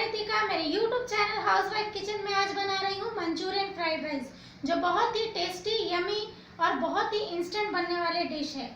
रितिका, मेरे YouTube channel housewife kitchen में आज बना रही हूँ मंचूरियन फ्राइड राइस, जो बहुत ही टेस्टी, यमी और बहुत ही इंस्टेंट बनने वाले डिश है।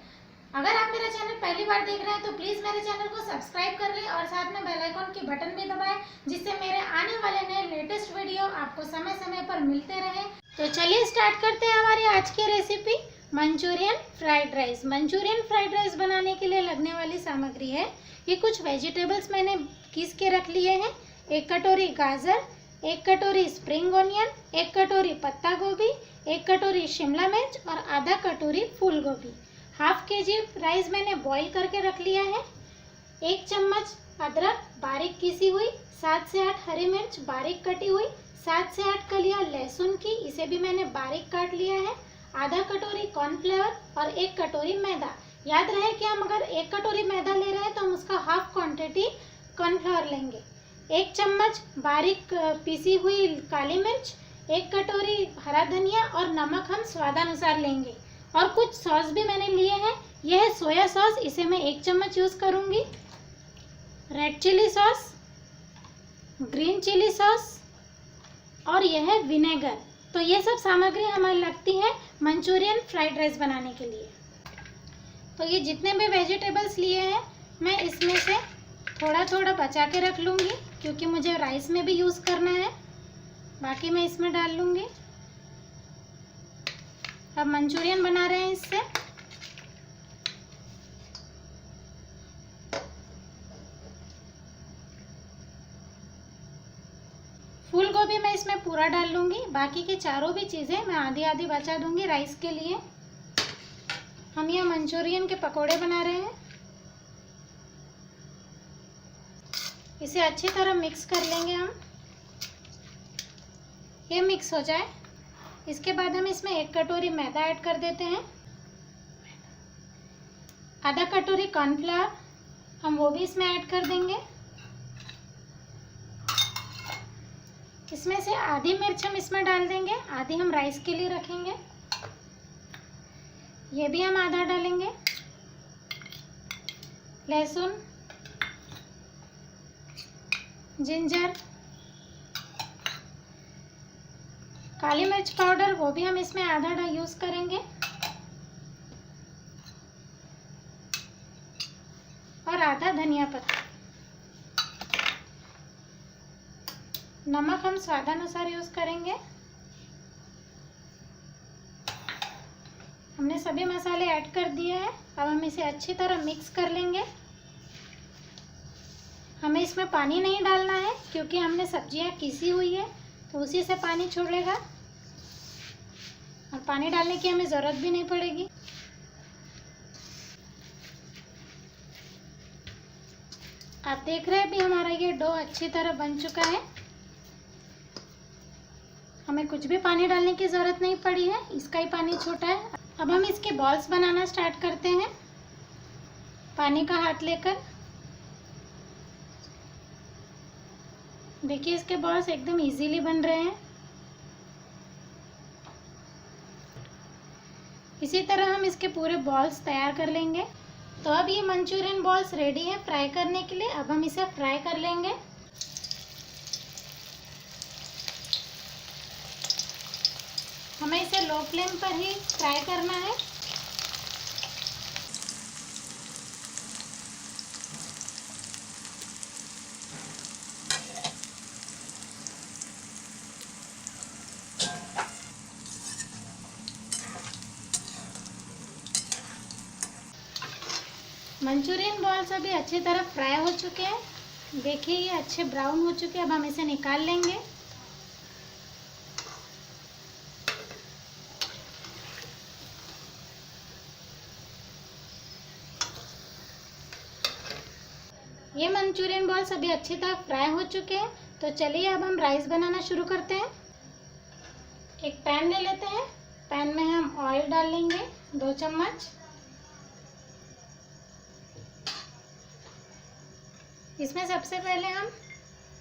अगर आप मेरा चैनल पहली बार देख रहे हैं तो प्लीज़ मेरे चैनल को सब्सक्राइब कर लें और साथ में बेल आइकन की बटन भी दबाएं, जिससे मेरे आने वाले नए लेटेस्ट वीडियो आपको समय समय पर मिलते रहे। तो चलिए स्टार्ट करते हैं हमारी आज की recipe Manchurian fried rice. Manchurian fried rice बनाने के लिए लगने वाली सामग्री है, ये कुछ वेजिटेबल्स मैंने पीस के रख लिए हैं। 1 कटोरी गाजर, 1 कटोरी स्प्रिंग ऑनियन, 1 कटोरी पत्ता गोभी, 1 कटोरी शिमला मिर्च और आधा कटोरी फूल गोभी। हाफ केजी राइस मैंने बॉईल करके रख लिया है। 1 चम्मच अदरक बारीक पीसी हुई, 7 से 8 हरी मिर्च बारीक कटी हुई, 7 से 8 कलियां लहसुन की, इसे भी मैंने बारीक काट लिया है। आधा कटोरी कॉर्नफ्लावर और 1 कटोरी मैदा। याद रहे कि हम अगर 1 कटोरी मैदा ले रहे हैं तो हम उसका हाफ क्वांटिटी कॉर्नफ्लावर लेंगे। 1 चम्मच बारीक पीसी हुई काली मिर्च, 1 कटोरी हरा धनिया और नमक हम स्वादानुसार लेंगे। और कुछ सॉस भी मैंने लिए हैं, यह है सोया सॉस, इसे मैं 1 चम्मच यूज़ करूँगी। Red chilli sauce, green chilli sauce और यह है विनेगर। तो ये सब सामग्री हमें लगती है मंचूरियन फ्राइड राइस बनाने के लिए। तो ये जितने भी वेजिटेबल्स लिए हैं मैं इसमें से थोड़ा थोड़ा बचा के रख लूँगी, क्योंकि मुझे राइस में भी यूज़ करना है। बाकी मैं इसमें डाल लूँगी। अब मंचूरियन बना रहे हैं इससे। फूल गोभी मैं इसमें पूरा डाल लूँगी, बाकी की चारों भी चीज़ें मैं आधी आधी बचा दूँगी राइस के लिए। हम यहाँ मंचूरियन के पकोड़े बना रहे हैं। इसे अच्छी तरह मिक्स कर लेंगे हम। ये मिक्स हो जाए, इसके बाद हम इसमें 1 कटोरी मैदा ऐड कर देते हैं। आधा कटोरी कॉर्नफ्लावर हम वो भी इसमें ऐड कर देंगे। इसमें से आधी मिर्च हम इसमें डाल देंगे, आधी हम राइस के लिए रखेंगे। ये भी हम आधा डालेंगे। लहसुन, जिंजर, काली मिर्च पाउडर वो भी हम इसमें आधा यूज़ करेंगे। और आधा धनिया पत्ता। नमक हम स्वादानुसार यूज़ करेंगे। हमने सभी मसाले ऐड कर दिए हैं। अब हम इसे अच्छी तरह मिक्स कर लेंगे। हमें इसमें पानी नहीं डालना है, क्योंकि हमने सब्जियां पीसी हुई है तो उसी से पानी छोड़ेगा और पानी डालने की हमें ज़रूरत भी नहीं पड़ेगी। आप देख रहे हैं भी हमारा ये डो अच्छी तरह बन चुका है। हमें कुछ भी पानी डालने की ज़रूरत नहीं पड़ी है, इसका ही पानी छोटा है। अब हम इसके बॉल्स बनाना स्टार्ट करते हैं। पानी का हाथ लेकर देखिए, इसके बॉल्स एकदम इजीली बन रहे हैं। इसी तरह हम इसके पूरे बॉल्स तैयार कर लेंगे। तो अब ये मंचूरियन बॉल्स रेडी है फ्राई करने के लिए। अब हम इसे फ्राई कर लेंगे। हमें इसे लो फ्लेम पर ही फ्राई करना है। मंचूरियन बॉल्स अभी अच्छी तरह फ्राई हो चुके हैं। देखिए ये अच्छे ब्राउन हो चुके हैं। अब हम इसे निकाल लेंगे। ये मंचूरियन बॉल्स अभी अच्छी तरह फ्राई हो चुके हैं। तो चलिए अब हम राइस बनाना शुरू करते हैं। एक पैन ले लेते हैं। पैन में हम ऑयल डाल लेंगे 2 चम्मच। इसमें सबसे पहले हम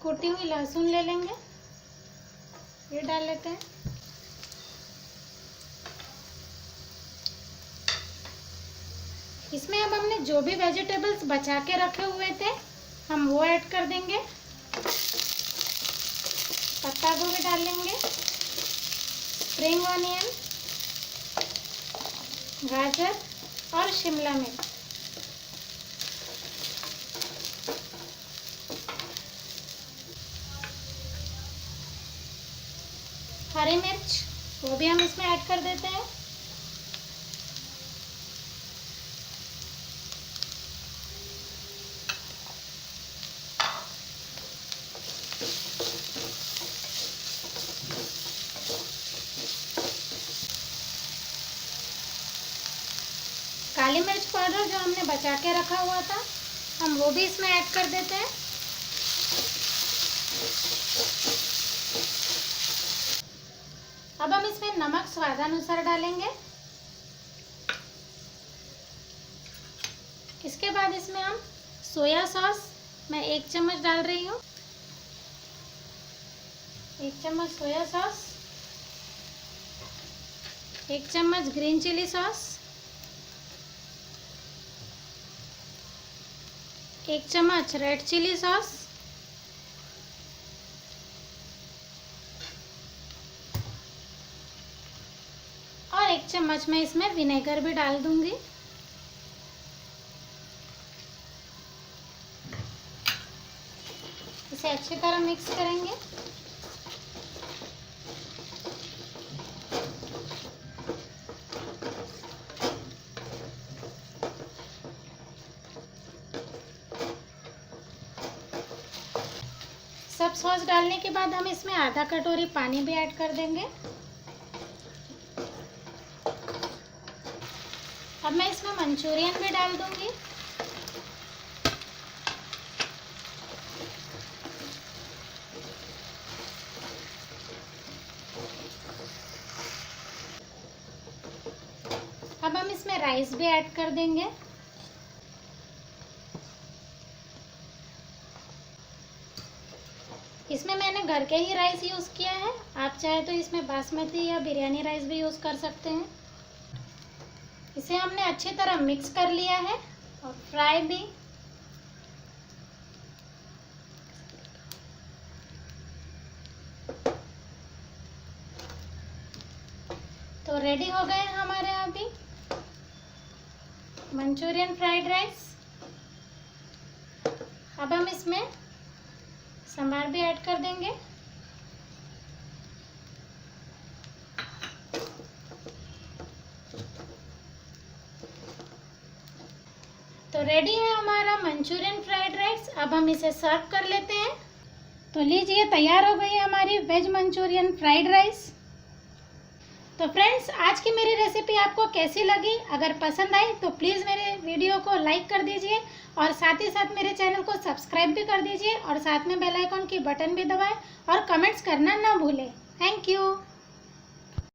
कुटी हुई लहसुन ले लेंगे, ये डाल लेते हैं। इसमें अब हमने जो भी वेजिटेबल्स बचा के रखे हुए थे हम वो ऐड कर देंगे। पत्ता गोभी डाल लेंगे, स्प्रिंग ऑनियन, गाजर और शिमला मिर्च। हरी मिर्च वो भी हम इसमें ऐड कर देते हैं। काली मिर्च पाउडर जो हमने बचा के रखा हुआ था, हम वो भी इसमें ऐड कर देते हैं। अब हम इसमें नमक स्वादानुसार डालेंगे। इसके बाद इसमें हम सोया सॉस, मैं 1 चम्मच डाल रही हूँ। 1 चम्मच सोया सॉस, 1 चम्मच ग्रीन चिली सॉस, 1 चम्मच रेड चिली सॉस, और 1 चम्मच मैं इसमें विनेगर भी डाल दूंगी। इसे अच्छी तरह मिक्स करेंगे। सब सॉस डालने के बाद हम इसमें आधा कटोरी पानी भी ऐड कर देंगे। अब मैं इसमें मंचूरियन भी डाल दूंगी। अब हम इसमें राइस भी ऐड कर देंगे। इसमें मैंने घर के ही राइस यूज़ किया है, आप चाहे तो इसमें बासमती या बिरयानी राइस भी यूज़ कर सकते हैं। इसे हमने अच्छी तरह मिक्स कर लिया है और फ्राई भी। तो रेडी हो गए हमारे अभी मंचूरियन फ्राइड राइस। अब हम इसमें सांभर भी ऐड कर देंगे। तो रेडी है हमारा मंचूरियन फ्राइड राइस। अब हम इसे सर्व कर लेते हैं। तो लीजिए, तैयार हो गई है हमारी वेज मंचूरियन फ्राइड राइस। तो फ्रेंड्स, आज की मेरी रेसिपी आपको कैसी लगी? अगर पसंद आई तो प्लीज़ मेरे वीडियो को लाइक कर दीजिए और साथ ही साथ मेरे चैनल को सब्सक्राइब भी कर दीजिए और साथ में बेल आइकन की बटन भी दबाएं और कमेंट्स करना ना भूलें। Thank you.